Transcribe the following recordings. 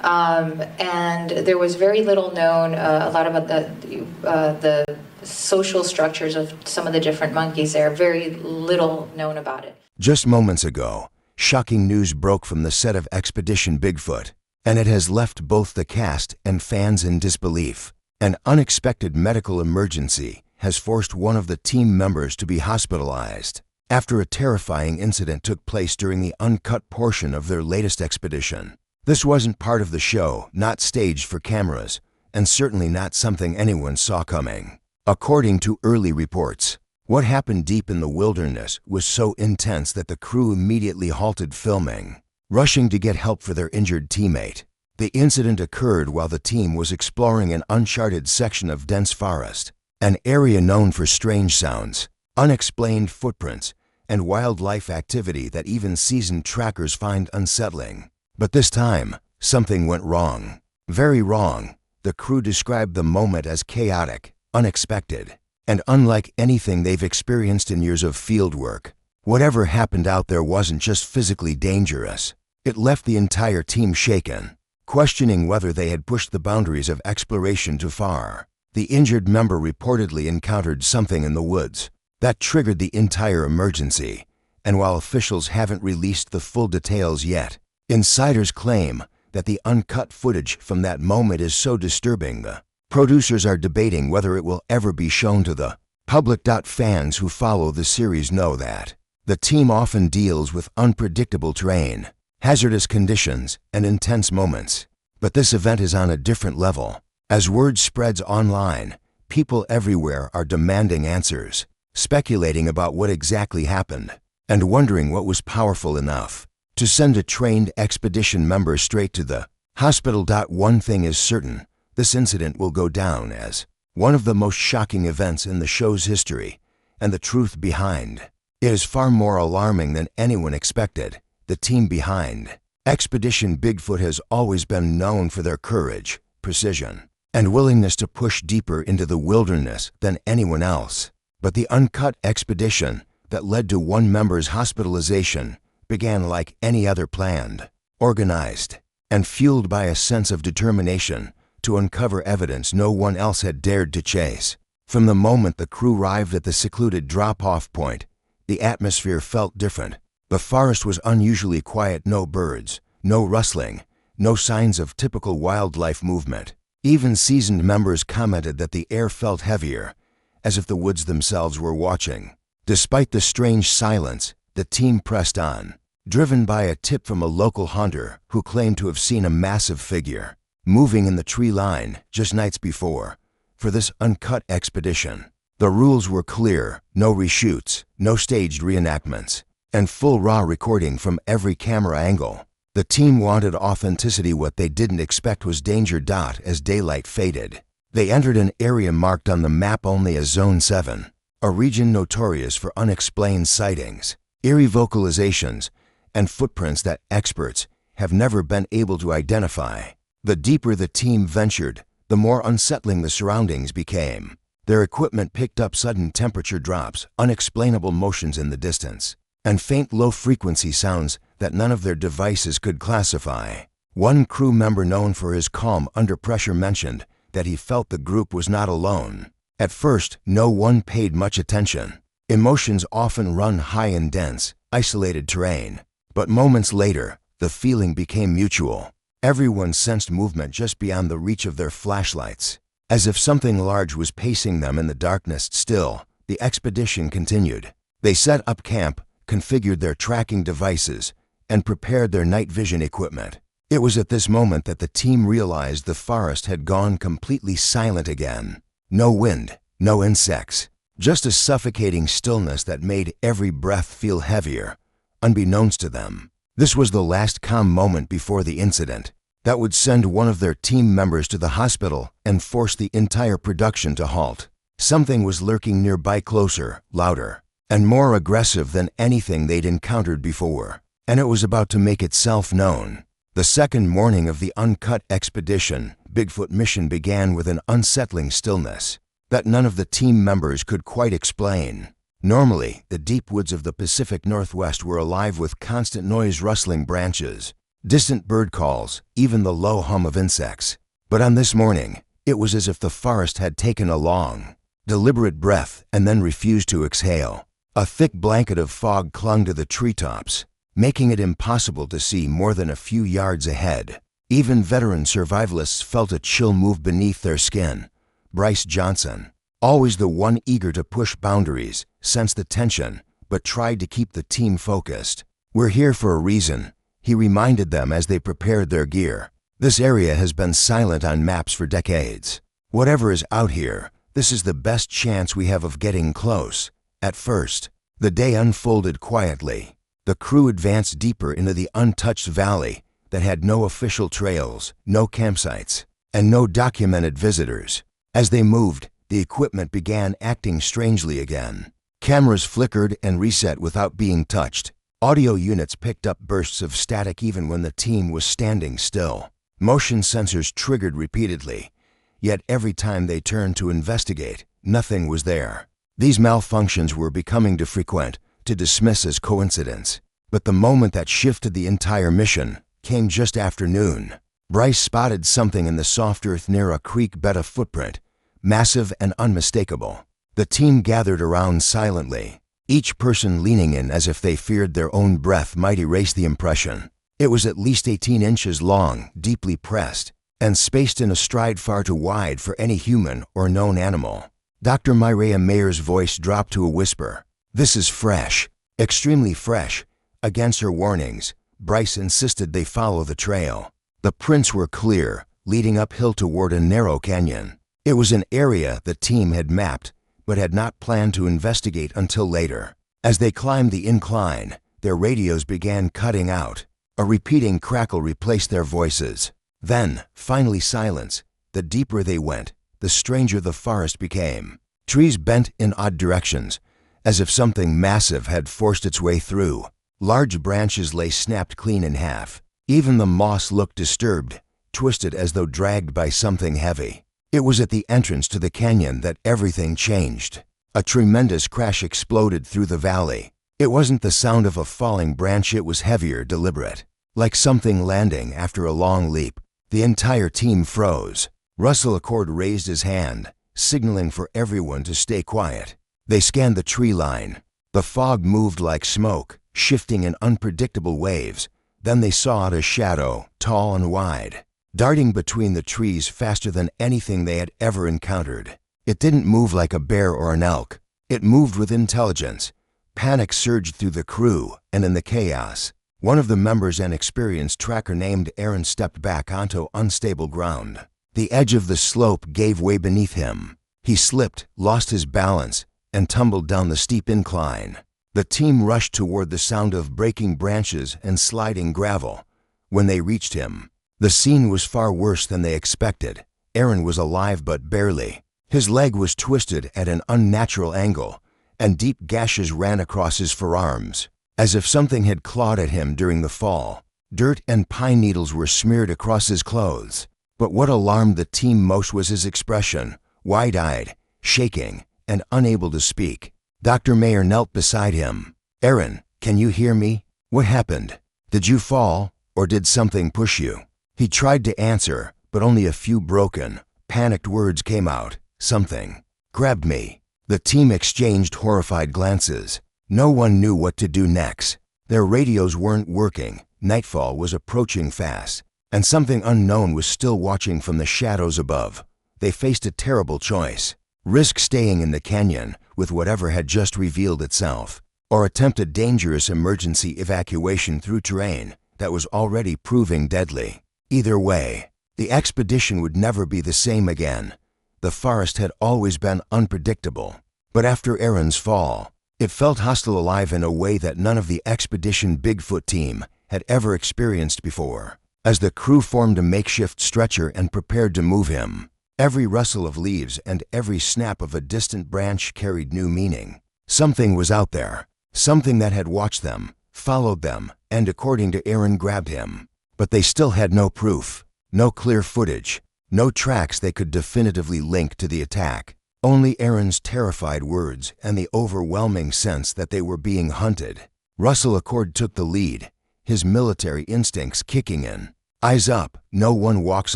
And there was very little known, a lot about the social structures of some of the different monkeys there. Very little known about it. Just moments ago, shocking news broke from the set of Expedition Bigfoot, and it has left both the cast and fans in disbelief. An unexpected medical emergency has forced one of the team members to be hospitalized after a terrifying incident took place during the uncut portion of their latest expedition. This wasn't part of the show, not staged for cameras, and certainly not something anyone saw coming. According to early reports, what happened deep in the wilderness was so intense that the crew immediately halted filming, rushing to get help for their injured teammate. The incident occurred while the team was exploring an uncharted section of dense forest, an area known for strange sounds, unexplained footprints, and wildlife activity that even seasoned trackers find unsettling. But this time, something went wrong. Very wrong. The crew described the moment as chaotic, unexpected, and unlike anything they've experienced in years of field work. Whatever happened out there wasn't just physically dangerous. It left the entire team shaken, questioning whether they had pushed the boundaries of exploration too far. The injured member reportedly encountered something in the woods that triggered the entire emergency, and while officials haven't released the full details yet, insiders claim that the uncut footage from that moment is so disturbing the producers are debating whether it will ever be shown to the public. Fans who follow the series know that the team often deals with unpredictable terrain, hazardous conditions, and intense moments. But this event is on a different level. As word spreads online, people everywhere are demanding answers, speculating about what exactly happened, and wondering what was powerful enough to send a trained expedition member straight to the hospital. One thing is certain: this incident will go down as one of the most shocking events in the show's history, and the truth behind it is far more alarming than anyone expected. The team behind Expedition Bigfoot has always been known for their courage, precision, and willingness to push deeper into the wilderness than anyone else. But the Uncut expedition that led to one member's hospitalization began like any other, planned, organized, and fueled by a sense of determination to uncover evidence no one else had dared to chase. From the moment the crew arrived at the secluded drop-off point, the atmosphere felt different. The forest was unusually quiet. No birds, no rustling, no signs of typical wildlife movement. Even seasoned members commented that the air felt heavier, as if the woods themselves were watching. Despite the strange silence, the team pressed on, driven by a tip from a local hunter who claimed to have seen a massive figure moving in the tree line just nights before. For this Uncut expedition, the rules were clear: no reshoots, no staged reenactments, and full raw recording from every camera angle. The team wanted authenticity. What they didn't expect was danger. As daylight faded, they entered an area marked on the map only as Zone 7, a region notorious for unexplained sightings, eerie vocalizations, and footprints that experts have never been able to identify. The deeper the team ventured, the more unsettling the surroundings became. Their equipment picked up sudden temperature drops, unexplainable motions in the distance, and faint low-frequency sounds that none of their devices could classify. One crew member known for his calm under pressure mentioned that he felt the group was not alone. At first, no one paid much attention. Emotions often run high in dense, isolated terrain. But moments later, the feeling became mutual. Everyone sensed movement just beyond the reach of their flashlights, as if something large was pacing them in the darkness. Still, the expedition continued. They set up camp, configured their tracking devices, and prepared their night vision equipment. It was at this moment that the team realized the forest had gone completely silent again. No wind, no insects, just a suffocating stillness that made every breath feel heavier, unbeknownst to them. This was the last calm moment before the incident that would send one of their team members to the hospital and force the entire production to halt. Something was lurking nearby, closer, louder, and more aggressive than anything they'd encountered before, and it was about to make itself known. The second morning of the Uncut expedition, Bigfoot mission began with an unsettling stillness that none of the team members could quite explain. Normally, the deep woods of the Pacific Northwest were alive with constant noise, rustling branches, distant bird calls, even the low hum of insects. But on this morning, it was as if the forest had taken a long, deliberate breath and then refused to exhale. A thick blanket of fog clung to the treetops, making it impossible to see more than a few yards ahead. Even veteran survivalists felt a chill move beneath their skin. Bryce Johnson, always the one eager to push boundaries, sensed the tension, but tried to keep the team focused. "We're here for a reason," he reminded them as they prepared their gear. "This area has been silent on maps for decades. Whatever is out here, this is the best chance we have of getting close." At first, the day unfolded quietly. The crew advanced deeper into the untouched valley that had no official trails, no campsites, and no documented visitors. As they moved, the equipment began acting strangely again. Cameras flickered and reset without being touched. Audio units picked up bursts of static even when the team was standing still. Motion sensors triggered repeatedly, yet every time they turned to investigate, nothing was there. These malfunctions were becoming too frequent to dismiss as coincidence. But the moment that shifted the entire mission came just after noon. Bryce spotted something in the soft earth near a creek bed, a footprint, massive and unmistakable. The team gathered around silently, each person leaning in as if they feared their own breath might erase the impression. It was at least 18 inches long, deeply pressed, and spaced in a stride far too wide for any human or known animal. Dr. Mireya Mayer's voice dropped to a whisper. "This is fresh, extremely fresh." Against her warnings, Bryce insisted they follow the trail. The prints were clear, leading uphill toward a narrow canyon. It was an area the team had mapped, but had not planned to investigate until later. As they climbed the incline, their radios began cutting out. A repeating crackle replaced their voices. Then, finally silence. The deeper they went, the stranger the forest became. Trees bent in odd directions, as if something massive had forced its way through. Large branches lay snapped clean in half. Even the moss looked disturbed, twisted as though dragged by something heavy. It was at the entrance to the canyon that everything changed. A tremendous crash exploded through the valley. It wasn't the sound of a falling branch, it was heavier, deliberate. Like something landing after a long leap. The entire team froze. Russell Accord raised his hand, signaling for everyone to stay quiet. They scanned the tree line. The fog moved like smoke, shifting in unpredictable waves. Then they saw it, a shadow, tall and wide, darting between the trees faster than anything they had ever encountered. It didn't move like a bear or an elk. It moved with intelligence. Panic surged through the crew, and in the chaos, one of the members, an experienced tracker named Aaron, stepped back onto unstable ground. The edge of the slope gave way beneath him. He slipped, lost his balance, and tumbled down the steep incline. The team rushed toward the sound of breaking branches and sliding gravel. When they reached him, the scene was far worse than they expected. Aaron was alive, but barely. His leg was twisted at an unnatural angle, and deep gashes ran across his forearms, as if something had clawed at him during the fall. Dirt and pine needles were smeared across his clothes. But what alarmed the team most was his expression, wide-eyed, shaking, and unable to speak. Dr. Mayer knelt beside him. "Aaron, can you hear me? What happened? Did you fall, or did something push you?" He tried to answer, but only a few broken, panicked words came out. "Something grabbed me." The team exchanged horrified glances. No one knew what to do next. Their radios weren't working. Nightfall was approaching fast, and something unknown was still watching from the shadows above. They faced a terrible choice. Risk staying in the canyon with whatever had just revealed itself, or attempt a dangerous emergency evacuation through terrain that was already proving deadly. Either way, the expedition would never be the same again. The forest had always been unpredictable, but after Aaron's fall, it felt hostile, alive in a way that none of the expedition Bigfoot team had ever experienced before. As the crew formed a makeshift stretcher and prepared to move him, every rustle of leaves and every snap of a distant branch carried new meaning. Something was out there, something that had watched them, followed them, and according to Aaron, grabbed him. But they still had no proof, no clear footage, no tracks they could definitively link to the attack. Only Aaron's terrified words and the overwhelming sense that they were being hunted. Russell Accord took the lead, his military instincts kicking in. "Eyes up, no one walks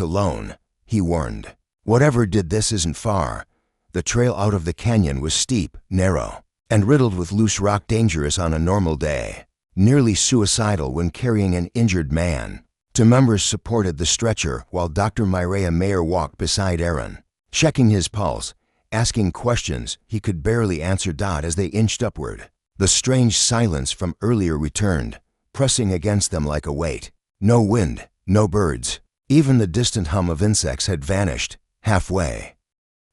alone," he warned. Whatever did this isn't far. The trail out of the canyon was steep, narrow, and riddled with loose rock, dangerous on a normal day, nearly suicidal when carrying an injured man. Two members supported the stretcher while Dr. Mireya Mayer walked beside Aaron, checking his pulse, asking questions he could barely answer. As they inched upward, the strange silence from earlier returned, pressing against them like a weight. No wind, no birds. Even the distant hum of insects had vanished halfway.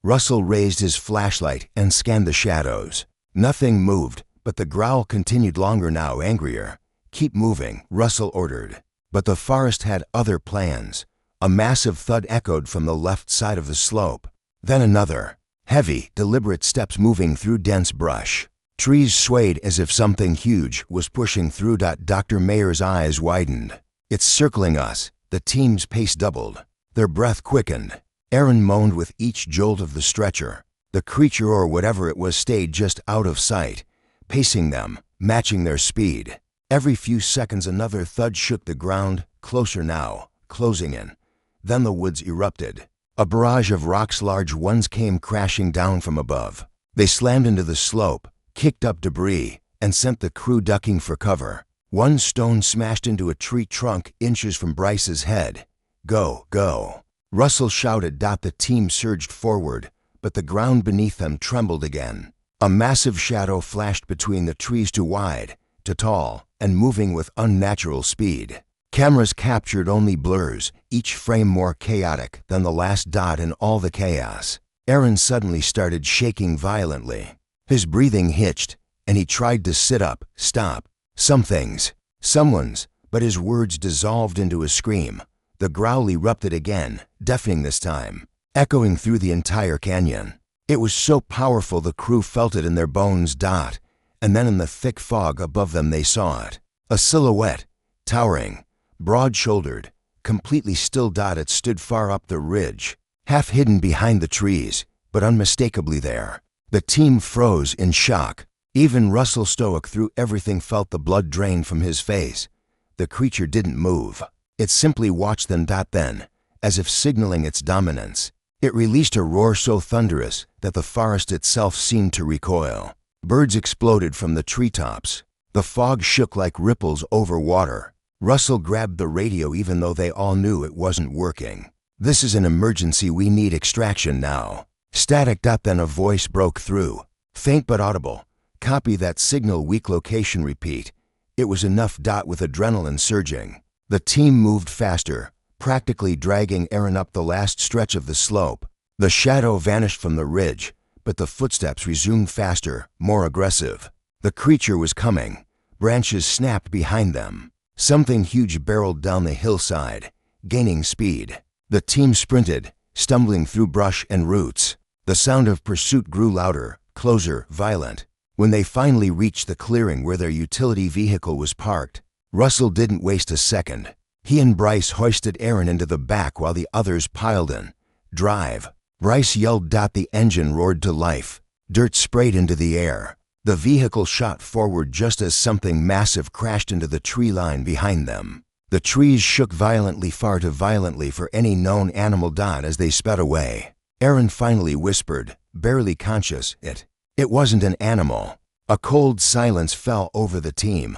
Russell raised his flashlight and scanned the shadows. Nothing moved, but the growl continued longer now, angrier. "Keep moving," Russell ordered. But the forest had other plans. A massive thud echoed from the left side of the slope. Then another. Heavy, deliberate steps moving through dense brush. Trees swayed as if something huge was pushing through. Dr. Mayer's eyes widened. "It's circling us." The team's pace doubled. Their breath quickened. Aaron moaned with each jolt of the stretcher. The creature, or whatever it was, stayed just out of sight, pacing them, matching their speed. Every few seconds another thud shook the ground, closer now, closing in. Then the woods erupted. A barrage of rocks, large ones, came crashing down from above. They slammed into the slope, kicked up debris, and sent the crew ducking for cover. One stone smashed into a tree trunk inches from Bryce's head. "Go, go!" Russell shouted. The team surged forward, but the ground beneath them trembled again. A massive shadow flashed between the trees, too wide, too tall, and moving with unnatural speed. Cameras captured only blurs, each frame more chaotic than the last. In all the chaos, Aaron suddenly started shaking violently. His breathing hitched, and he tried to sit up, stop something's, someone's, but his words dissolved into a scream. The growl erupted again, deafening this time, echoing through the entire canyon. It was so powerful the crew felt it in their bones. And then in the thick fog above them they saw it. A silhouette, towering, broad-shouldered, completely still. It stood far up the ridge, half hidden behind the trees, but unmistakably there. The team froze in shock. Even Russell, stoic through everything, felt the blood drain from his face. The creature didn't move. It simply watched them. Then, as if signaling its dominance, it released a roar so thunderous that the forest itself seemed to recoil. Birds exploded from the treetops. The fog shook like ripples over water. Russell grabbed the radio, even though they all knew it wasn't working. "This is an emergency. We need extraction now." Static. Then a voice broke through, faint but audible. "Copy that signal. Weak location. Repeat." It was enough. With adrenaline surging, the team moved faster, practically dragging Aaron up the last stretch of the slope. The shadow vanished from the ridge, but the footsteps resumed, faster, more aggressive. The creature was coming. Branches snapped behind them. Something huge barreled down the hillside, gaining speed. The team sprinted, stumbling through brush and roots. The sound of pursuit grew louder, closer, violent. When they finally reached the clearing where their utility vehicle was parked, Russell didn't waste a second. He and Bryce hoisted Aaron into the back while the others piled in. "Drive!" Bryce yelled. The engine roared to life. Dirt sprayed into the air. The vehicle shot forward just as something massive crashed into the tree line behind them. The trees shook violently, far too violently for any known animal. As they sped away, Aaron finally whispered, barely conscious, It wasn't an animal." A cold silence fell over the team,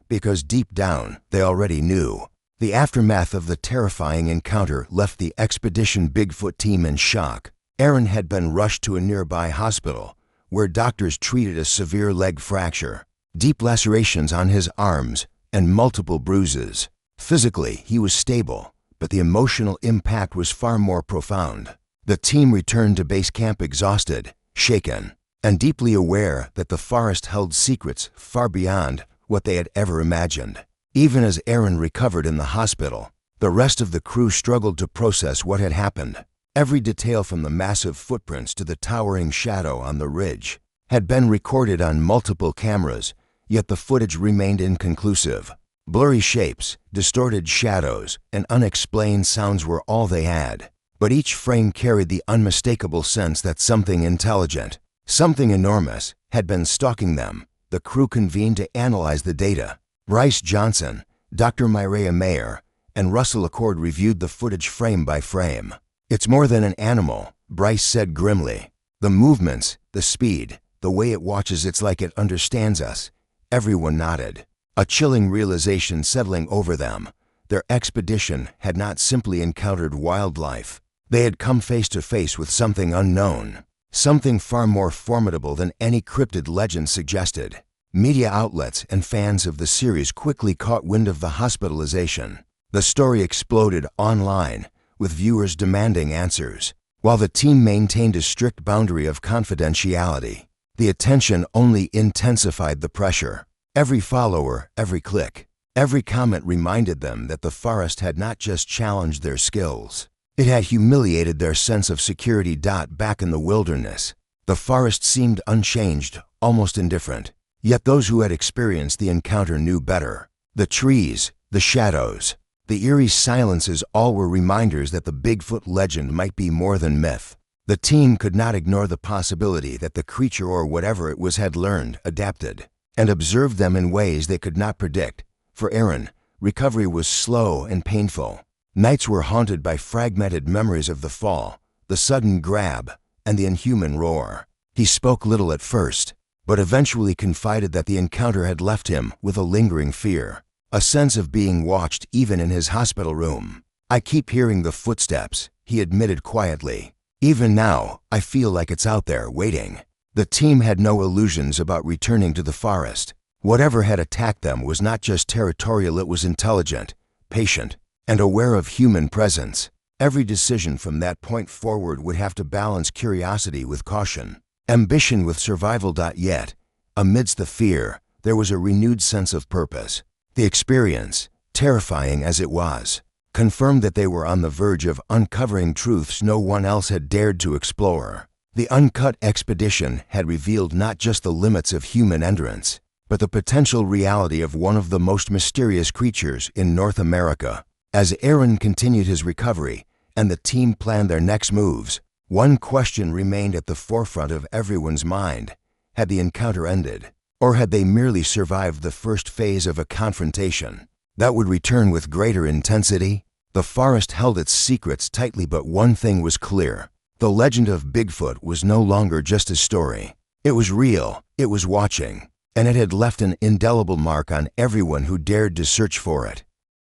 because deep down they already knew. The aftermath of the terrifying encounter left the Expedition Bigfoot team in shock. Aaron had been rushed to a nearby hospital, where doctors treated a severe leg fracture, deep lacerations on his arms, and multiple bruises. Physically, he was stable, but the emotional impact was far more profound. The team returned to base camp exhausted, shaken, and deeply aware that the forest held secrets far beyond what they had ever imagined. Even as Aaron recovered in the hospital, the rest of the crew struggled to process what had happened. Every detail, from the massive footprints to the towering shadow on the ridge, had been recorded on multiple cameras, yet the footage remained inconclusive. Blurry shapes, distorted shadows, and unexplained sounds were all they had. But each frame carried the unmistakable sense that something intelligent, something enormous, had been stalking them. The crew convened to analyze the data. Bryce Johnson, Dr. Mireya Mayer and Russell Accord reviewed the footage frame by frame. "It's more than an animal," Bryce said grimly. "The movements, the speed, the way it watches, it's like it understands us." Everyone nodded, a chilling realization settling over them. Their expedition had not simply encountered wildlife. They had come face to face with something unknown, something far more formidable than any cryptid legend suggested. Media outlets and fans of the series quickly caught wind of the hospitalization. The story exploded online, with viewers demanding answers. While the team maintained a strict boundary of confidentiality, the attention only intensified the pressure. Every follower, every click, every comment reminded them that the forest had not just challenged their skills. It had humiliated their sense of security. Back in the wilderness, the forest seemed unchanged, almost indifferent. Yet those who had experienced the encounter knew better. The trees, the shadows, the eerie silences, all were reminders that the Bigfoot legend might be more than myth. The team could not ignore the possibility that the creature, or whatever it was, had learned, adapted, and observed them in ways they could not predict. For Aaron, recovery was slow and painful. Nights were haunted by fragmented memories of the fall, the sudden grab, and the inhuman roar. He spoke little at first, but eventually confided that the encounter had left him with a lingering fear, a sense of being watched even in his hospital room. "I keep hearing the footsteps," he admitted quietly. "Even now, I feel like it's out there, waiting." The team had no illusions about returning to the forest. Whatever had attacked them was not just territorial, it was intelligent, patient, and aware of human presence. Every decision from that point forward would have to balance curiosity with caution, ambition with survival. Yet, amidst the fear, there was a renewed sense of purpose. The experience, terrifying as it was, confirmed that they were on the verge of uncovering truths no one else had dared to explore. The Uncut expedition had revealed not just the limits of human endurance, but the potential reality of one of the most mysterious creatures in North America. As Aaron continued his recovery and the team planned their next moves, one question remained at the forefront of everyone's mind. Had the encounter ended, or had they merely survived the first phase of a confrontation that would return with greater intensity? The forest held its secrets tightly, but one thing was clear. The legend of Bigfoot was no longer just a story. It was real, it was watching, and it had left an indelible mark on everyone who dared to search for it.